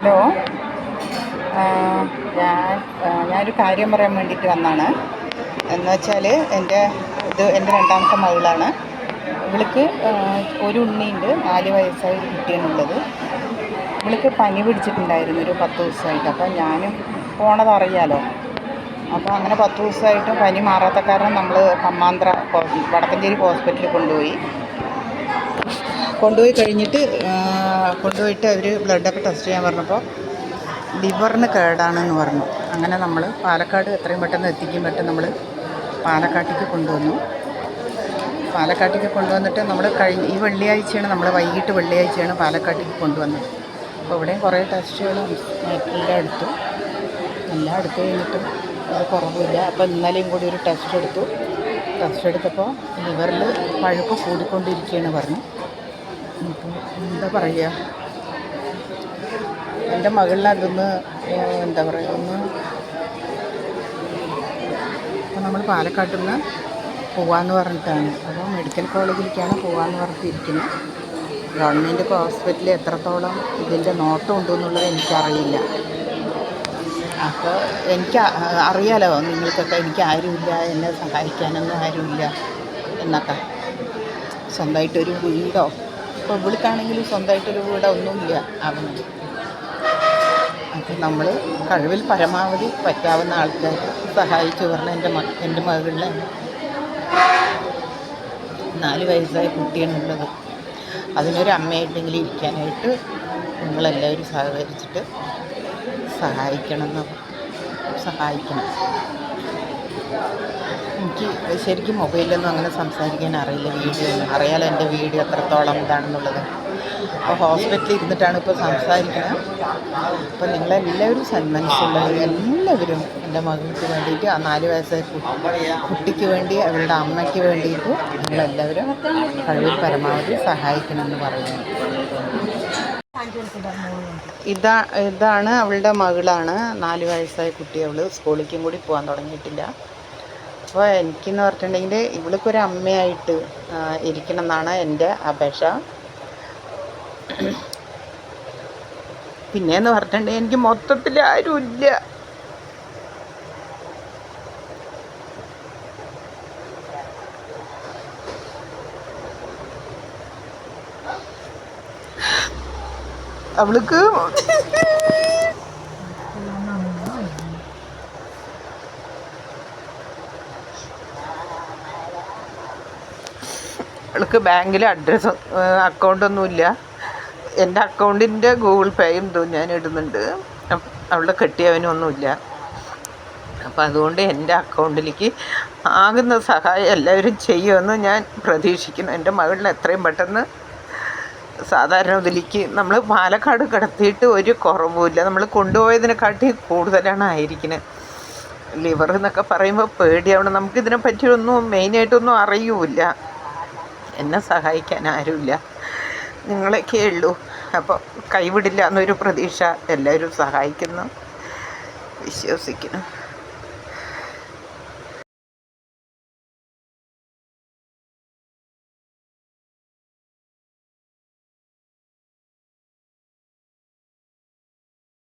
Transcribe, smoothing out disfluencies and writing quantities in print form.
Hello. ഞാനൊരു കാര്യം പറയാൻ വേണ്ടിയിട്ട് വന്നതാണ്. എന്നുവെച്ചാൽ എൻ്റെ രണ്ടാമത്തെ മകളാണ്. ഇവൾക്ക് ഒരു ഉണ്ണിയുണ്ട്, 4 വയസ്സായ ഒരു കുട്ടിയാണുള്ളത്. ഇവൾക്ക് പനി പിടിച്ചിട്ടുണ്ടായിരുന്നു ഒരു 10 ദിവസമായിട്ട്. അപ്പോൾ ഞാനും പോണതറിയാലോ. അപ്പോൾ അങ്ങനെ 10 ദിവസമായിട്ടും പനി മാറാത്ത കാരണം നമ്മൾ കമ്മാന്ത്ര വടക്കഞ്ചേരി ഹോസ്പിറ്റലിൽ കൊണ്ടുപോയിട്ട് അവർ ബ്ലഡൊക്കെ ടെസ്റ്റ് ചെയ്യാൻ പറഞ്ഞപ്പോൾ ലിവറിന് കേടാണെന്ന് പറഞ്ഞു. അങ്ങനെ നമ്മൾ പാലക്കാട് എത്രയും പെട്ടെന്ന് എത്തിക്കാൻ പറ്റും നമ്മൾ പാലക്കാട്ടേക്ക് കൊണ്ടുവന്നിട്ട് നമ്മൾ ഈ വെള്ളിയാഴ്ചയാണ്, നമ്മൾ വൈകിട്ട് വെള്ളിയാഴ്ചയാണ് പാലക്കാട്ടേക്ക് കൊണ്ടുവന്നത്. അപ്പോൾ ഇവിടെയും കുറേ ടെസ്റ്റുകളും എല്ലാം എടുത്തു കഴിഞ്ഞിട്ടും അത് കുറവില്ല. അപ്പോൾ ഇന്നലെയും കൂടി ഒരു ടെസ്റ്റ് എടുത്തപ്പോൾ ലിവറിൽ പഴുപ്പ് കൂടിക്കൊണ്ടിരിക്കുകയാണ് പറഞ്ഞു. അപ്പോൾ എന്താ പറയുക, എൻ്റെ മകളിനെ അതൊന്ന് അപ്പോൾ നമ്മൾ പാലക്കാട്ടിൽ നിന്ന് പോകാമെന്ന് പറഞ്ഞിട്ടാണ്. അപ്പോൾ മെഡിക്കൽ കോളേജിലേക്കാണ് പോകാമെന്ന് പറഞ്ഞിട്ടിരിക്കുന്നത്. ഗവൺമെൻറ് ഹോസ്പിറ്റലിൽ എത്രത്തോളം ഇതിൻ്റെ നോട്ടം ഉണ്ടെന്നുള്ളത് എനിക്കറിയില്ല. അപ്പോൾ എനിക്ക് അറിയാലോ നിങ്ങൾക്കൊക്കെ, എനിക്ക് ആരുമില്ല, എന്നെ സഹായിക്കാനൊന്നും ആരുമില്ല എന്നൊക്കെ. സ്വന്തമായിട്ടൊരു വീടോ, ഇപ്പോൾ ഇവിടേക്കാണെങ്കിലും സ്വന്തമായിട്ടൊരു വീടോ ഒന്നുമില്ല അവന്. അപ്പോൾ നമ്മൾ കഴിവിൽ പരമാവധി പറ്റാവുന്ന ആൾക്കാർ സഹായിച്ചു പറഞ്ഞാൽ എൻ്റെ മകളിലെ 4 വയസ്സായ കുട്ടിയാണുള്ളത്. അതിനൊരു അമ്മയായിട്ടെങ്കിലും ഇരിക്കാനായിട്ട് നിങ്ങളെല്ലാവരും സഹകരിച്ചിട്ട് സഹായിക്കണം. എനിക്ക് ശരിക്കും മൊബൈലൊന്നും അങ്ങനെ സംസാരിക്കാൻ അറിയില്ല, അറിയാലോ എൻ്റെ വീഡിയോ എത്രത്തോളം ഇതാണെന്നുള്ളത്. അപ്പോൾ ഹോസ്പിറ്റലിൽ ഇരുന്നിട്ടാണ് ഇപ്പോൾ സംസാരിക്കുന്നത്. അപ്പോൾ നിങ്ങളെല്ലാവരും സന്മനസ്സുള്ളവർ എല്ലാവരും എൻ്റെ മകൾക്ക് വേണ്ടിയിട്ട്, ആ 4 വയസ്സായ കുട്ടിക്ക് വേണ്ടി, അവരുടെ അമ്മയ്ക്ക് വേണ്ടിയിട്ട് നിങ്ങളെല്ലാവരും കഴിവിൽ പരമാവധി സഹായിക്കണമെന്ന് പറയുന്നു. ഇതാണ് അവളുടെ മകളാണ്, 4 വയസ്സായ കുട്ടി. അവൾ സ്കൂളിലേക്കും കൂടി പോകാൻ തുടങ്ങിയിട്ടില്ല. അപ്പോൾ എനിക്കെന്ന് പറഞ്ഞിട്ടുണ്ടെങ്കിൽ ഇവൾക്കൊരു അമ്മയായിട്ട് ഇരിക്കണം എന്നാണ് എൻ്റെ അപേക്ഷ. പിന്നെയെന്ന് പറഞ്ഞിട്ടുണ്ടെങ്കിൽ എനിക്ക് മൊത്തത്തിൽ ആരുമില്ല. അവൾക്ക് ബാങ്കിൽ അക്കൗണ്ടൊന്നുമില്ല. എൻ്റെ അക്കൗണ്ടിൻ്റെ ഗൂഗിൾ പേയും ഞാൻ ഇടുന്നുണ്ട്. അവളുടെ കെട്ടിയവനൊന്നുമില്ല. അപ്പോൾ അതുകൊണ്ട് എൻ്റെ അക്കൗണ്ടിലേക്ക് ആകുന്ന സഹായം എല്ലാവരും ചെയ്യുമെന്ന് ഞാൻ പ്രതീക്ഷിക്കുന്നു. എൻ്റെ മകളിനെ എത്രയും പെട്ടെന്ന് സാധാരണ ഇതിലേക്ക് നമ്മൾ പാലക്കാട് കിടത്തിയിട്ട് ഒരു കുറവുമില്ല. നമ്മൾ കൊണ്ടുപോയതിനെക്കാട്ടി കൂടുതലാണ് ആയിരിക്കുന്നത്. ലിവർ എന്നൊക്കെ പറയുമ്പോൾ പേടിയാവണം. നമുക്കിതിനെ പറ്റിയൊന്നും മെയിനായിട്ടൊന്നും അറിയൂല. എന്നെ സഹായിക്കാൻ ആരുമില്ല, നിങ്ങളൊക്കെ ഉള്ളൂ. അപ്പോൾ കൈവിടില്ല എന്നൊരു പ്രതീക്ഷ എല്ലാവരും സഹായിക്കുന്നു, വിശ്വസിക്കുന്നു.